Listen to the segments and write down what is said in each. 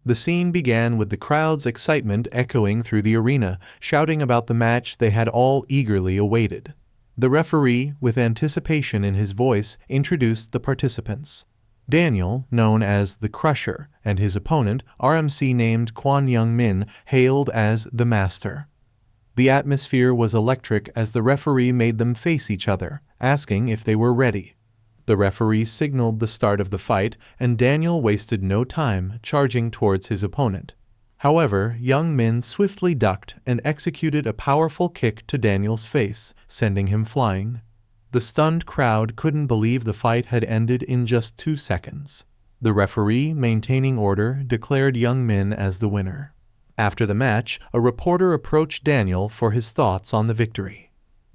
The scene began with the crowd's excitement echoing through the arena, shouting about the match they had all eagerly awaited. The referee, with anticipation in his voice, introduced the participants. Daniel, known as the Crusher, and his opponent, RMC named Kwon Young-min, hailed as the Master. The atmosphere was electric as the referee made them face each other, asking if they were ready. The referee signaled the start of the fight, and Daniel wasted no time charging towards his opponent. However, Young-min swiftly ducked and executed a powerful kick to Daniel's face, sending him flying. The stunned crowd couldn't believe the fight had ended in just 2 seconds. The referee, maintaining order, declared Young-min as the winner. After the match, a reporter approached Daniel for his thoughts on the victory.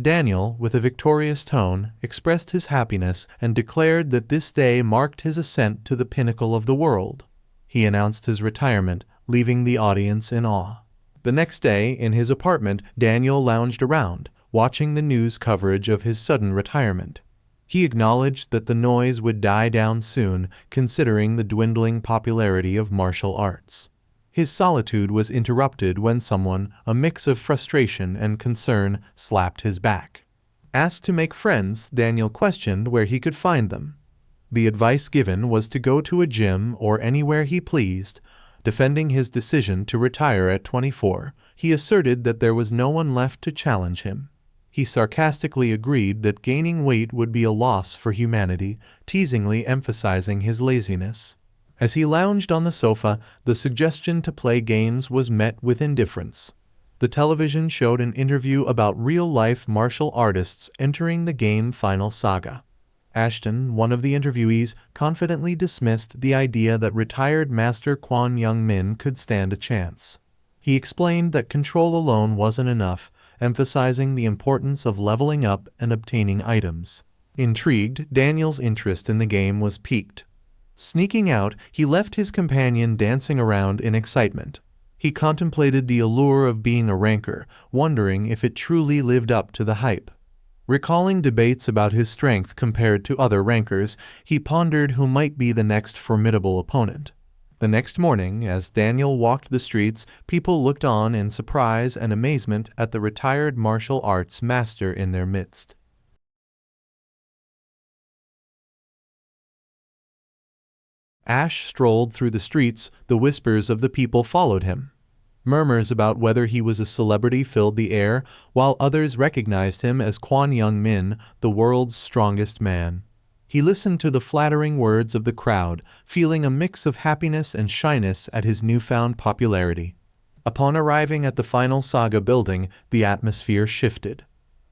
Daniel, with a victorious tone, expressed his happiness and declared that this day marked his ascent to the pinnacle of the world. He announced his retirement, leaving the audience in awe. The next day, in his apartment, Daniel lounged around, watching the news coverage of his sudden retirement. He acknowledged that the noise would die down soon, considering the dwindling popularity of martial arts. His solitude was interrupted when someone, a mix of frustration and concern, slapped his back. Asked to make friends, Daniel questioned where he could find them. The advice given was to go to a gym or anywhere he pleased. Defending his decision to retire at 24, he asserted that there was no one left to challenge him. He sarcastically agreed that gaining weight would be a loss for humanity, teasingly emphasizing his laziness. As he lounged on the sofa, the suggestion to play games was met with indifference. The television showed an interview about real-life martial artists entering the game Final Saga. Ashton, one of the interviewees, confidently dismissed the idea that retired master Kwon Young-min could stand a chance. He explained that control alone wasn't enough, emphasizing the importance of leveling up and obtaining items. Intrigued, Daniel's interest in the game was piqued. Sneaking out, he left his companion dancing around in excitement. He contemplated the allure of being a ranker, wondering if it truly lived up to the hype. Recalling debates about his strength compared to other rankers, he pondered who might be the next formidable opponent. The next morning, as Daniel walked the streets, people looked on in surprise and amazement at the retired martial arts master in their midst. Ash strolled through the streets, the whispers of the people followed him. Murmurs about whether he was a celebrity filled the air, while others recognized him as Kwon Young-min, the world's strongest man. He listened to the flattering words of the crowd, feeling a mix of happiness and shyness at his newfound popularity. Upon arriving at the Final Saga building, the atmosphere shifted.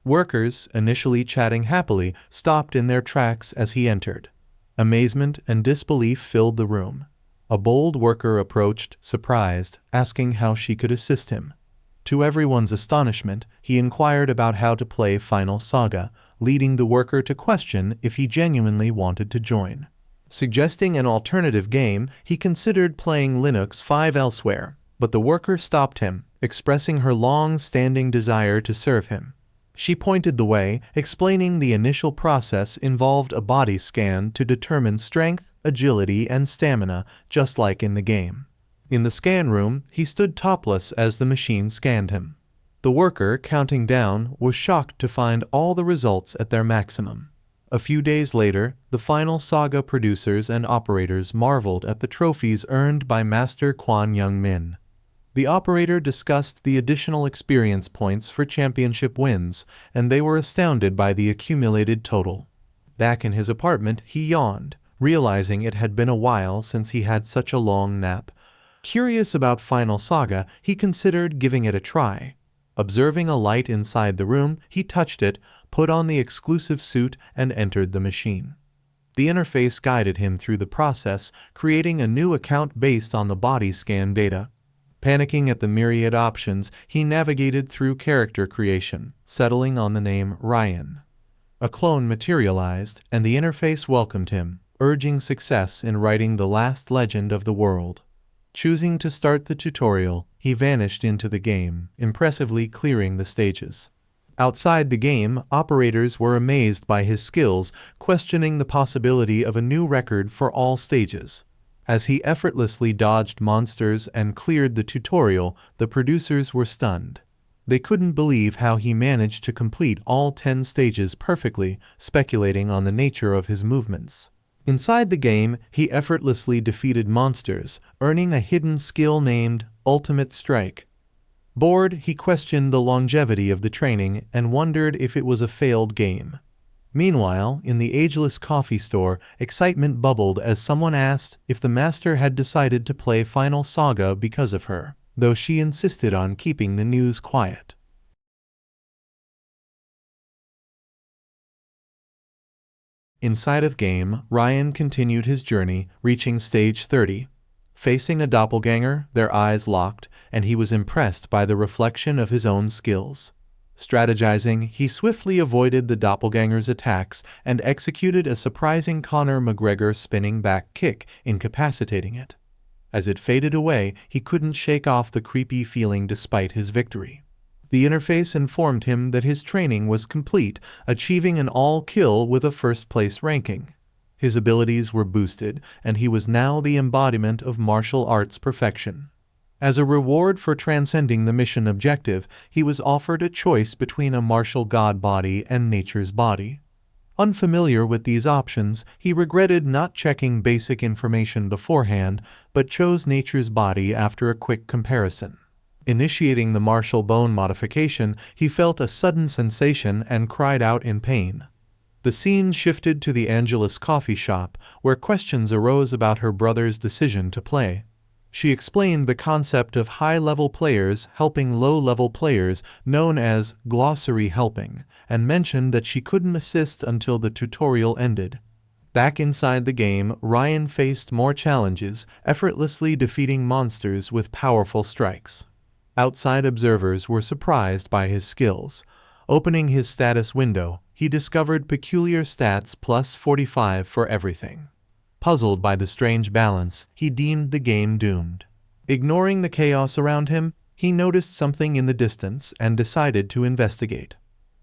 Workers, initially chatting happily, stopped in their tracks as he entered. Amazement and disbelief filled the room. A bold worker approached, surprised, asking how she could assist him. To everyone's astonishment, he inquired about how to play Final Saga, leading the worker to question if he genuinely wanted to join. Suggesting an alternative game, he considered playing Linux 5 elsewhere, but the worker stopped him, expressing her long-standing desire to serve him. She pointed the way, explaining the initial process involved a body scan to determine strength, agility, and stamina, just like in the game. In the scan room, he stood topless as the machine scanned him. The worker, counting down, was shocked to find all the results at their maximum. A few days later, the Final Saga producers and operators marveled at the trophies earned by Master Kwon Young-min. The operator discussed the additional experience points for championship wins, and they were astounded by the accumulated total. Back in his apartment, he yawned, realizing it had been a while since he had such a long nap. Curious about Final Saga, he considered giving it a try. Observing a light inside the room, he touched it, put on the exclusive suit, and entered the machine. The interface guided him through the process, creating a new account based on the body scan data. Panicking at the myriad options, he navigated through character creation, settling on the name Ryan. A clone materialized, and the interface welcomed him, urging success in writing the last legend of the world. Choosing to start the tutorial, he vanished into the game, impressively clearing the stages. Outside the game, operators were amazed by his skills, questioning the possibility of a new record for all stages. As he effortlessly dodged monsters and cleared the tutorial, the producers were stunned. They couldn't believe how he managed to complete all 10 stages perfectly, speculating on the nature of his movements. Inside the game, he effortlessly defeated monsters, earning a hidden skill named Ultimate Strike. Bored, he questioned the longevity of the training and wondered if it was a failed game. Meanwhile, in the ageless coffee store, excitement bubbled as someone asked if the master had decided to play Final Saga because of her, though she insisted on keeping the news quiet. Inside of game, Ryan continued his journey, reaching stage 30. Facing a doppelganger, their eyes locked, and he was impressed by the reflection of his own skills. Strategizing, he swiftly avoided the doppelganger's attacks and executed a surprising Conor McGregor spinning back kick, incapacitating it. As it faded away, he couldn't shake off the creepy feeling despite his victory. The interface informed him that his training was complete, achieving an all-kill with a first-place ranking. His abilities were boosted, and he was now the embodiment of martial arts perfection. As a reward for transcending the mission objective, he was offered a choice between a martial god body and nature's body. Unfamiliar with these options, he regretted not checking basic information beforehand, but chose nature's body after a quick comparison. Initiating the martial bone modification, he felt a sudden sensation and cried out in pain. The scene shifted to the Angelus coffee shop, where questions arose about her brother's decision to play. She explained the concept of high-level players helping low-level players, known as glossary helping, and mentioned that she couldn't assist until the tutorial ended. Back inside the game, Ryan faced more challenges, effortlessly defeating monsters with powerful strikes. Outside observers were surprised by his skills. Opening his status window, he discovered peculiar stats plus 45 for everything. Puzzled by the strange balance, he deemed the game doomed. Ignoring the chaos around him, he noticed something in the distance and decided to investigate.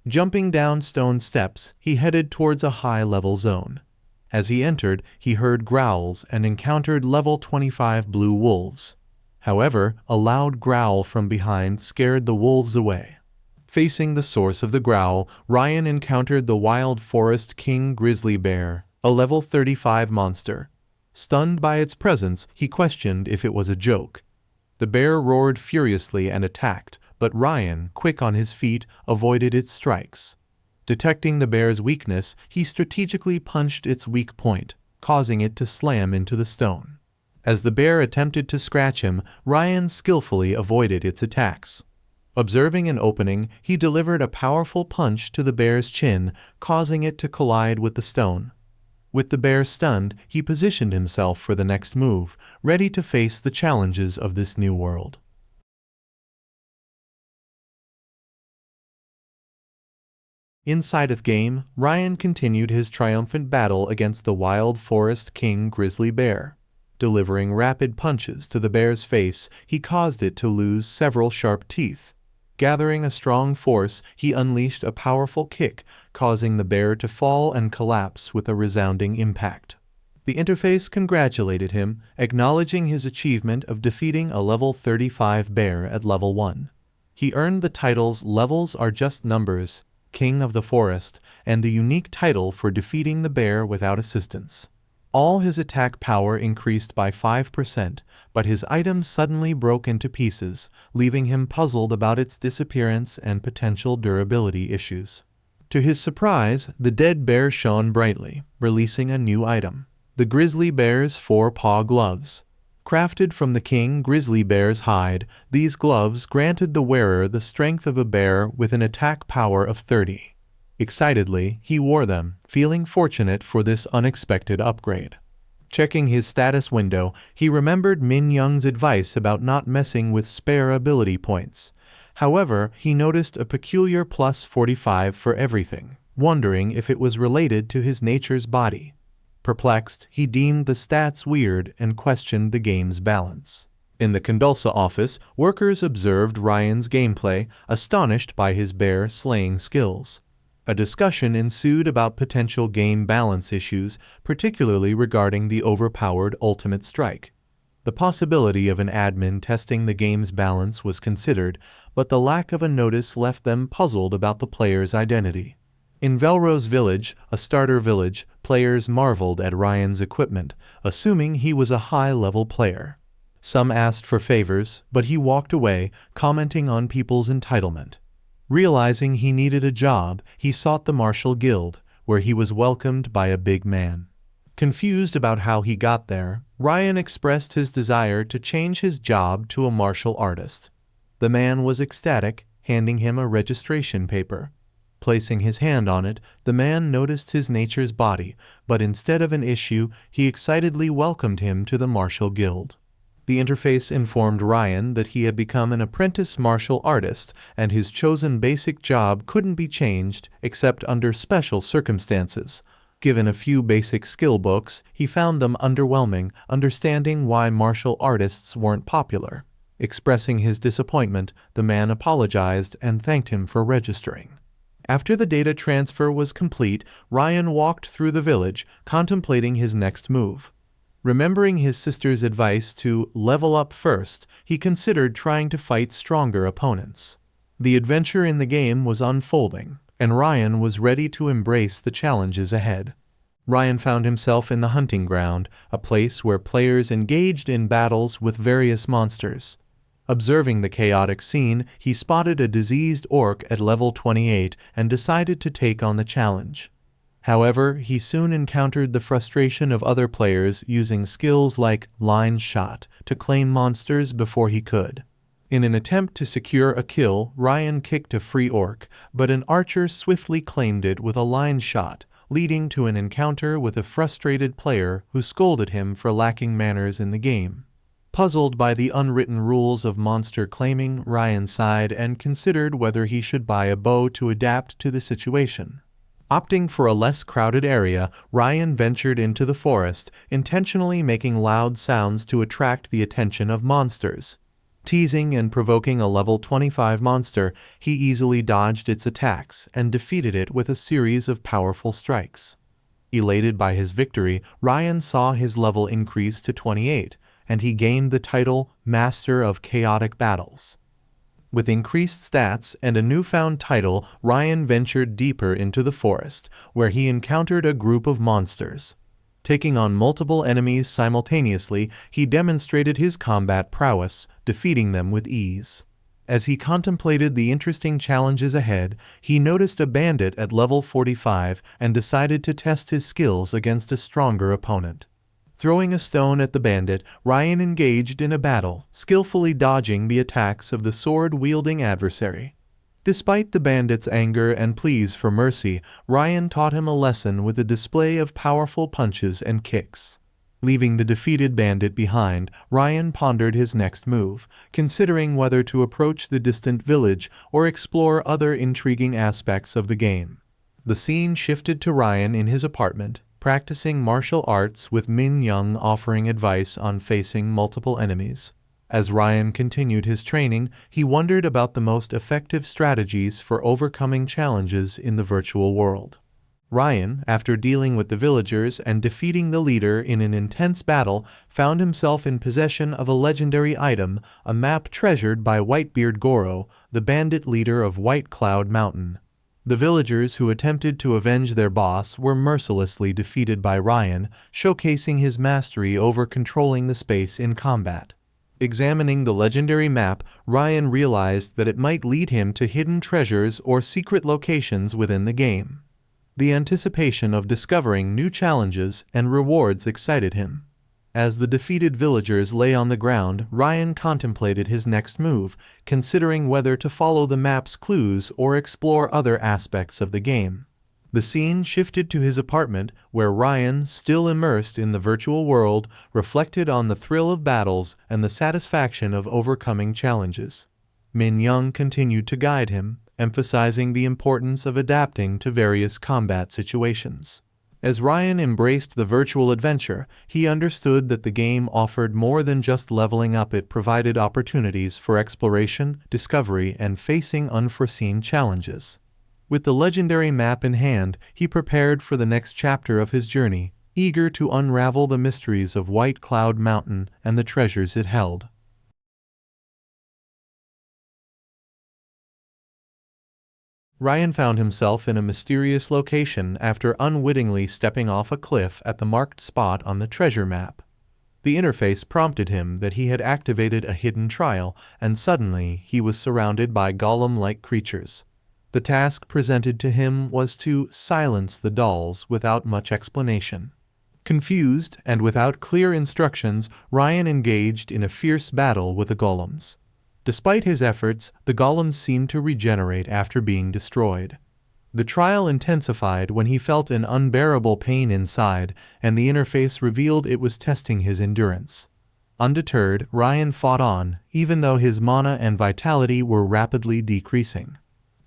Jumping down stone steps, he headed towards a high-level zone. As he entered, he heard growls and encountered level 25 blue wolves. However, a loud growl from behind scared the wolves away. Facing the source of the growl, Ryan encountered the wild forest king grizzly bear, a level 35 monster. Stunned by its presence, he questioned if it was a joke. The bear roared furiously and attacked, but Ryan, quick on his feet, avoided its strikes. Detecting the bear's weakness, he strategically punched its weak point, causing it to slam into the stone. As the bear attempted to scratch him, Ryan skillfully avoided its attacks. Observing an opening, he delivered a powerful punch to the bear's chin, causing it to collide with the stone. With the bear stunned, he positioned himself for the next move, ready to face the challenges of this new world. Inside of game, Ryan continued his triumphant battle against the wild forest king grizzly bear. Delivering rapid punches to the bear's face, he caused it to lose several sharp teeth. Gathering a strong force, he unleashed a powerful kick, causing the bear to fall and collapse with a resounding impact. The interface congratulated him, acknowledging his achievement of defeating a level 35 bear at level 1. He earned the titles Levels Are Just Numbers, King of the Forest, and the unique title for defeating the bear without assistance. All his attack power increased by 5%, but his items suddenly broke into pieces, leaving him puzzled about its disappearance and potential durability issues. To his surprise, the dead bear shone brightly, releasing a new item: the grizzly bear's 4-paw gloves. Crafted from the king grizzly bear's hide, these gloves granted the wearer the strength of a bear with an attack power of 30. Excitedly, he wore them, feeling fortunate for this unexpected upgrade. Checking his status window, he remembered Min Young's advice about not messing with spare ability points. However, he noticed a peculiar plus 45 for everything, wondering if it was related to his nature's body. Perplexed, he deemed the stats weird and questioned the game's balance. In the Condulsa office, workers observed Ryan's gameplay, astonished by his bear-slaying skills. A discussion ensued about potential game balance issues, particularly regarding the overpowered Ultimate Strike. The possibility of an admin testing the game's balance was considered, but the lack of a notice left them puzzled about the player's identity. In Velrose Village, a starter village, players marveled at Ryan's equipment, assuming he was a high-level player. Some asked for favors, but he walked away, commenting on people's entitlement. Realizing he needed a job, he sought the Martial Guild, where he was welcomed by a big man. Confused about how he got there, Ryan expressed his desire to change his job to a martial artist. The man was ecstatic, handing him a registration paper. Placing his hand on it, the man noticed his nature's body, but instead of an issue, he excitedly welcomed him to the Martial Guild. The interface informed Ryan that he had become an apprentice martial artist, and his chosen basic job couldn't be changed except under special circumstances. Given a few basic skill books, he found them underwhelming, understanding why martial artists weren't popular. Expressing his disappointment, the man apologized and thanked him for registering. After the data transfer was complete, Ryan walked through the village, contemplating his next move. Remembering his sister's advice to level up first, he considered trying to fight stronger opponents. The adventure in the game was unfolding, and Ryan was ready to embrace the challenges ahead. Ryan found himself in the hunting ground, a place where players engaged in battles with various monsters. Observing the chaotic scene, he spotted a diseased orc at level 28 and decided to take on the challenge. However, he soon encountered the frustration of other players using skills like line shot to claim monsters before he could. In an attempt to secure a kill, Ryan kicked a free orc, but an archer swiftly claimed it with a line shot, leading to an encounter with a frustrated player who scolded him for lacking manners in the game. Puzzled by the unwritten rules of monster claiming, Ryan sighed and considered whether he should buy a bow to adapt to the situation. Opting for a less crowded area, Ryan ventured into the forest, intentionally making loud sounds to attract the attention of monsters. Teasing and provoking a level 25 monster, he easily dodged its attacks and defeated it with a series of powerful strikes. Elated by his victory, Ryan saw his level increase to 28, and he gained the title Master of Chaotic Battles. With increased stats and a newfound title, Ryan ventured deeper into the forest, where he encountered a group of monsters. Taking on multiple enemies simultaneously, he demonstrated his combat prowess, defeating them with ease. As he contemplated the interesting challenges ahead, he noticed a bandit at level 45 and decided to test his skills against a stronger opponent. Throwing a stone at the bandit, Ryan engaged in a battle, skillfully dodging the attacks of the sword-wielding adversary. Despite the bandit's anger and pleas for mercy, Ryan taught him a lesson with a display of powerful punches and kicks. Leaving the defeated bandit behind, Ryan pondered his next move, considering whether to approach the distant village or explore other intriguing aspects of the game. The scene shifted to Ryan in his apartment, practicing martial arts with Min Young offering advice on facing multiple enemies. As Ryan continued his training, he wondered about the most effective strategies for overcoming challenges in the virtual world. Ryan, after dealing with the villagers and defeating the leader in an intense battle, found himself in possession of a legendary item, a map treasured by Whitebeard Goro, the bandit leader of White Cloud Mountain. The villagers who attempted to avenge their boss were mercilessly defeated by Ryan, showcasing his mastery over controlling the space in combat. Examining the legendary map, Ryan realized that it might lead him to hidden treasures or secret locations within the game. The anticipation of discovering new challenges and rewards excited him. As the defeated villagers lay on the ground, Ryan contemplated his next move, considering whether to follow the map's clues or explore other aspects of the game. The scene shifted to his apartment, where Ryan, still immersed in the virtual world, reflected on the thrill of battles and the satisfaction of overcoming challenges. Min Young continued to guide him, emphasizing the importance of adapting to various combat situations. As Ryan embraced the virtual adventure, he understood that the game offered more than just leveling up. It provided opportunities for exploration, discovery, and facing unforeseen challenges. With the legendary map in hand, he prepared for the next chapter of his journey, eager to unravel the mysteries of White Cloud Mountain and the treasures it held. Ryan found himself in a mysterious location after unwittingly stepping off a cliff at the marked spot on the treasure map. The interface prompted him that he had activated a hidden trial, and suddenly he was surrounded by golem-like creatures. The task presented to him was to silence the dolls without much explanation. Confused and without clear instructions, Ryan engaged in a fierce battle with the golems. Despite his efforts, the golems seemed to regenerate after being destroyed. The trial intensified when he felt an unbearable pain inside, and the interface revealed it was testing his endurance. Undeterred, Ryan fought on, even though his mana and vitality were rapidly decreasing.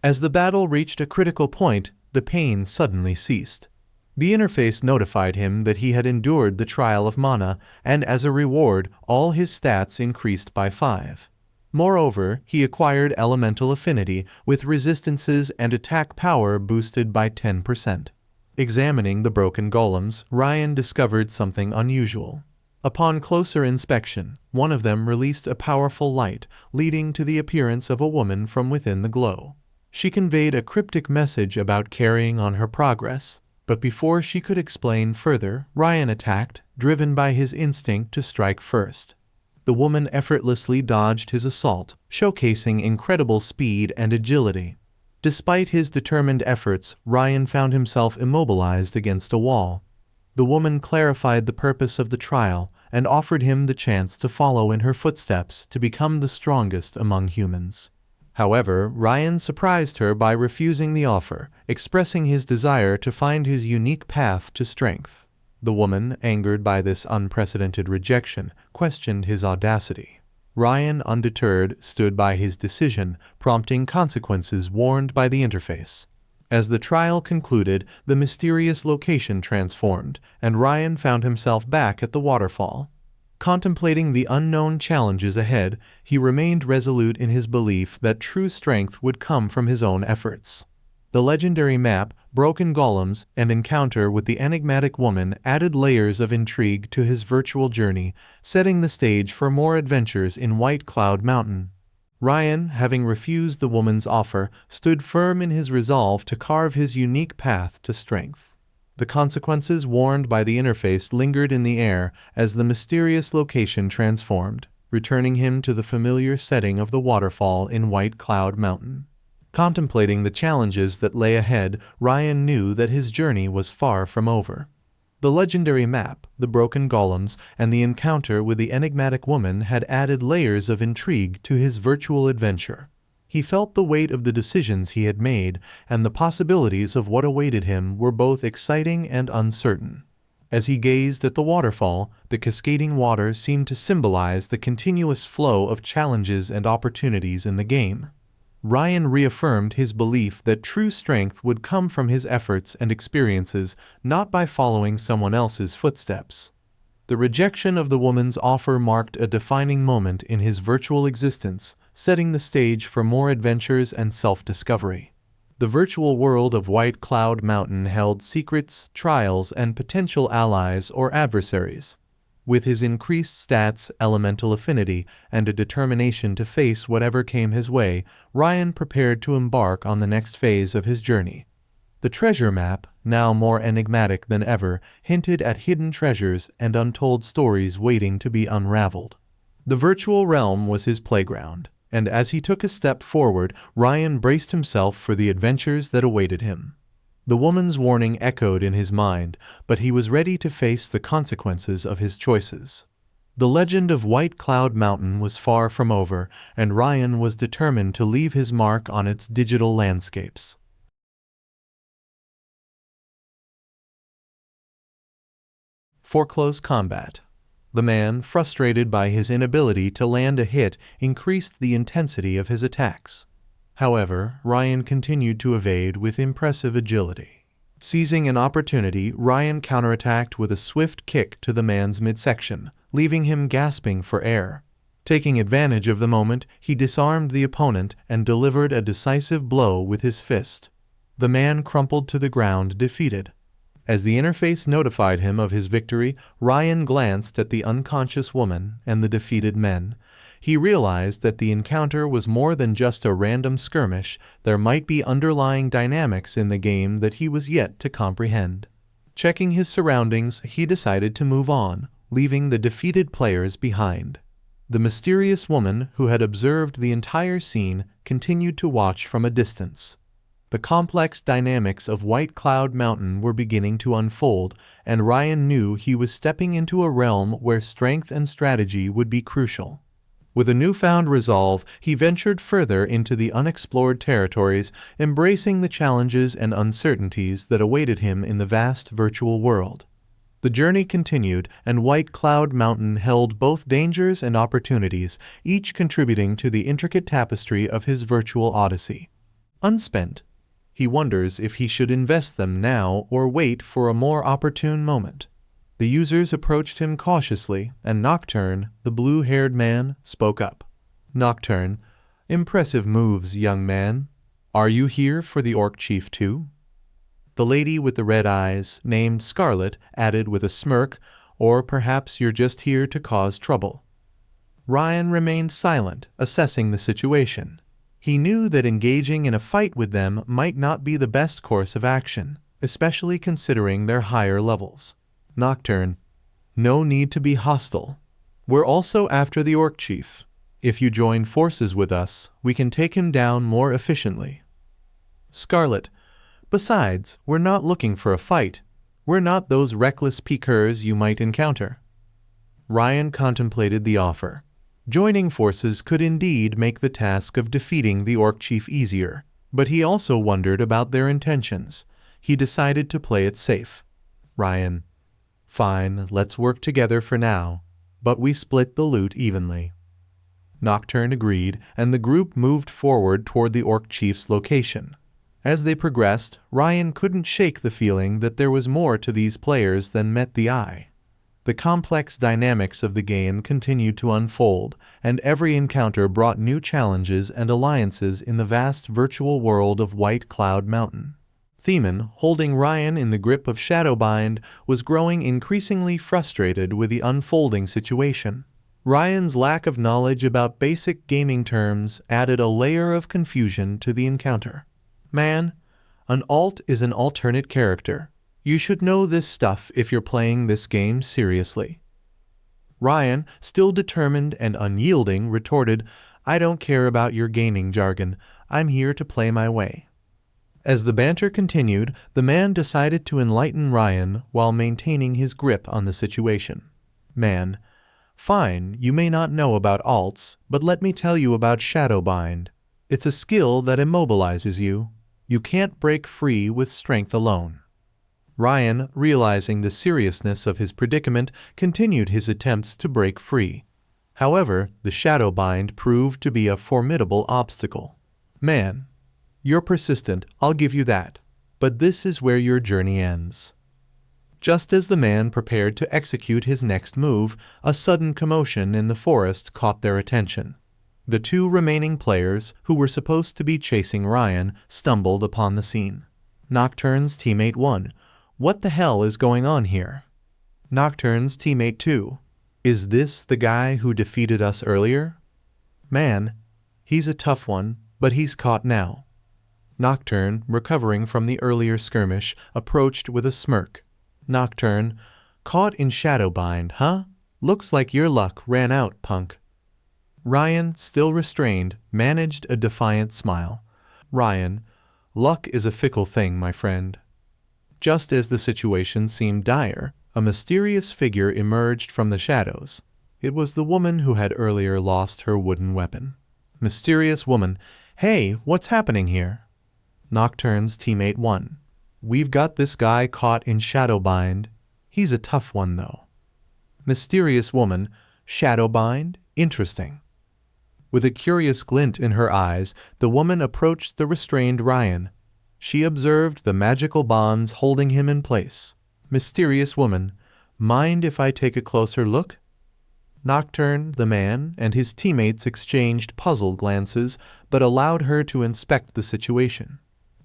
As the battle reached a critical point, the pain suddenly ceased. The interface notified him that he had endured the trial of mana, and as a reward, all his stats increased by 5. Moreover, he acquired elemental affinity, with resistances and attack power boosted by 10%. Examining the broken golems, Ryan discovered something unusual. Upon closer inspection, one of them released a powerful light, leading to the appearance of a woman from within the glow. She conveyed a cryptic message about carrying on her progress, but before she could explain further, Ryan attacked, driven by his instinct to strike first. The woman effortlessly dodged his assault, showcasing incredible speed and agility. Despite his determined efforts, Ryan found himself immobilized against a wall. The woman clarified the purpose of the trial and offered him the chance to follow in her footsteps to become the strongest among humans. However, Ryan surprised her by refusing the offer, expressing his desire to find his unique path to strength. The woman, angered by this unprecedented rejection, questioned his audacity. Ryan, undeterred, stood by his decision, prompting consequences warned by the interface. As the trial concluded, the mysterious location transformed, and Ryan found himself back at the waterfall. Contemplating the unknown challenges ahead, he remained resolute in his belief that true strength would come from his own efforts. The legendary map, broken golems, and encounter with the enigmatic woman added layers of intrigue to his virtual journey, setting the stage for more adventures in White Cloud Mountain. Ryan, having refused the woman's offer, stood firm in his resolve to carve his unique path to strength. The consequences warned by the interface lingered in the air as the mysterious location transformed, returning him to the familiar setting of the waterfall in White Cloud Mountain. Contemplating the challenges that lay ahead, Ryan knew that his journey was far from over. The legendary map, the broken golems, and the encounter with the enigmatic woman had added layers of intrigue to his virtual adventure. He felt the weight of the decisions he had made, and the possibilities of what awaited him were both exciting and uncertain. As he gazed at the waterfall, the cascading water seemed to symbolize the continuous flow of challenges and opportunities in the game. Ryan reaffirmed his belief that true strength would come from his efforts and experiences, not by following someone else's footsteps. The rejection of the woman's offer marked a defining moment in his virtual existence, setting the stage for more adventures and self-discovery. The virtual world of White Cloud Mountain held secrets, trials, and potential allies or adversaries. With his increased stats, elemental affinity, and a determination to face whatever came his way, Ryan prepared to embark on the next phase of his journey. The treasure map, now more enigmatic than ever, hinted at hidden treasures and untold stories waiting to be unraveled. The virtual realm was his playground, and as he took a step forward, Ryan braced himself for the adventures that awaited him. The woman's warning echoed in his mind, but he was ready to face the consequences of his choices. The legend of White Cloud Mountain was far from over, and Ryan was determined to leave his mark on its digital landscapes. For close combat. The man, frustrated by his inability to land a hit, increased the intensity of his attacks. However, Ryan continued to evade with impressive agility. Seizing an opportunity, Ryan counterattacked with a swift kick to the man's midsection, leaving him gasping for air. Taking advantage of the moment, he disarmed the opponent and delivered a decisive blow with his fist. The man crumpled to the ground, defeated. As the interface notified him of his victory, Ryan glanced at the unconscious woman and the defeated men. He realized that the encounter was more than just a random skirmish. There might be underlying dynamics in the game that he was yet to comprehend. Checking his surroundings, he decided to move on, leaving the defeated players behind. The mysterious woman, who had observed the entire scene, continued to watch from a distance. The complex dynamics of White Cloud Mountain were beginning to unfold, and Ryan knew he was stepping into a realm where strength and strategy would be crucial. With a newfound resolve, he ventured further into the unexplored territories, embracing the challenges and uncertainties that awaited him in the vast virtual world. The journey continued, and White Cloud Mountain held both dangers and opportunities, each contributing to the intricate tapestry of his virtual odyssey. Unspent, he wonders if he should invest them now or wait for a more opportune moment. The users approached him cautiously, and Nocturne, the blue-haired man, spoke up. Nocturne, impressive moves, young man. Are you here for the Orc Chief too? The lady with the red eyes, named Scarlet, added with a smirk, or perhaps you're just here to cause trouble. Ryan remained silent, assessing the situation. He knew that engaging in a fight with them might not be the best course of action, especially considering their higher levels. Nocturne, no need to be hostile. We're also after the Orc Chief. If you join forces with us, we can take him down more efficiently. Scarlet, besides, we're not looking for a fight. We're not those reckless piqueurs you might encounter. Ryan contemplated the offer. Joining forces could indeed make the task of defeating the Orc Chief easier, but he also wondered about their intentions. He decided to play it safe. Ryan, fine, let's work together for now, but we split the loot evenly. Nocturne agreed, and the group moved forward toward the Orc Chief's location. As they progressed, Ryan couldn't shake the feeling that there was more to these players than met the eye. The complex dynamics of the game continued to unfold, and every encounter brought new challenges and alliances in the vast virtual world of White Cloud Mountain. Themen, holding Ryan in the grip of Shadowbind, was growing increasingly frustrated with the unfolding situation. Ryan's lack of knowledge about basic gaming terms added a layer of confusion to the encounter. Man, an alt is an alternate character. You should know this stuff if you're playing this game seriously. Ryan, still determined and unyielding, retorted, I don't care about your gaming jargon. I'm here to play my way. As the banter continued, the man decided to enlighten Ryan while maintaining his grip on the situation. Man, fine, you may not know about alts, but let me tell you about Shadowbind. It's a skill that immobilizes you. You can't break free with strength alone. Ryan, realizing the seriousness of his predicament, continued his attempts to break free. However, the Shadowbind proved to be a formidable obstacle. Man, you're persistent, I'll give you that. But this is where your journey ends. Just as the man prepared to execute his next move, a sudden commotion in the forest caught their attention. The two remaining players, who were supposed to be chasing Ryan, stumbled upon the scene. Nocturne's teammate 1. What the hell is going on here? Nocturne's teammate 2. Is this the guy who defeated us earlier? Man, he's a tough one, but he's caught now. Nocturne, recovering from the earlier skirmish, approached with a smirk. Nocturne, caught in Shadowbind, huh? Looks like your luck ran out, punk. Ryan, still restrained, managed a defiant smile. Ryan, luck is a fickle thing, my friend. Just as the situation seemed dire, a mysterious figure emerged from the shadows. It was the woman who had earlier lost her wooden weapon. Mysterious woman, hey, what's happening here? Nocturne's teammate 1. We've got this guy caught in Shadowbind. He's a tough one, though. Mysterious woman, Shadowbind? Interesting. With a curious glint in her eyes, the woman approached the restrained Ryan. She observed the magical bonds holding him in place. Mysterious woman, mind if I take a closer look? Nocturne, the man, and his teammates exchanged puzzled glances, but allowed her to inspect the situation.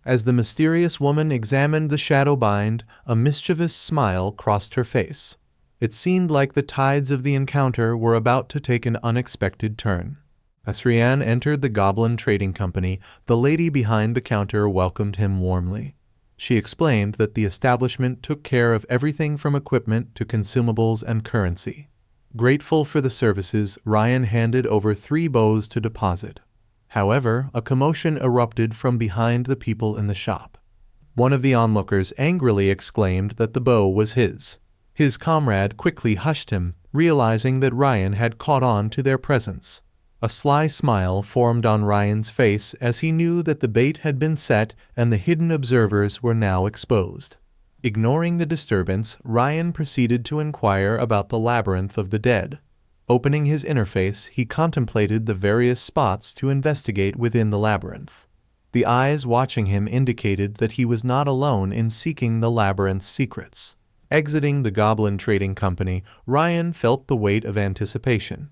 As the mysterious woman examined the shadow bind, a mischievous smile crossed her face. It seemed like the tides of the encounter were about to take an unexpected turn. As Rian entered the Goblin Trading Company, the lady behind the counter welcomed him warmly. She explained that the establishment took care of everything from equipment to consumables and currency. Grateful for the services, Ryan handed over 3 bows to deposit. However, a commotion erupted from behind the people in the shop. One of the onlookers angrily exclaimed that the bow was his. His comrade quickly hushed him, realizing that Ryan had caught on to their presence. A sly smile formed on Ryan's face as he knew that the bait had been set and the hidden observers were now exposed. Ignoring the disturbance, Ryan proceeded to inquire about the Labyrinth of the Dead. Opening his interface, he contemplated the various spots to investigate within the labyrinth. The eyes watching him indicated that he was not alone in seeking the labyrinth's secrets. Exiting the Goblin Trading Company, Ryan felt the weight of anticipation.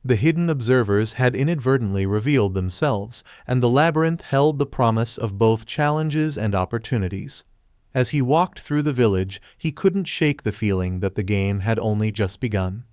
The hidden observers had inadvertently revealed themselves, and the labyrinth held the promise of both challenges and opportunities. As he walked through the village, he couldn't shake the feeling that the game had only just begun.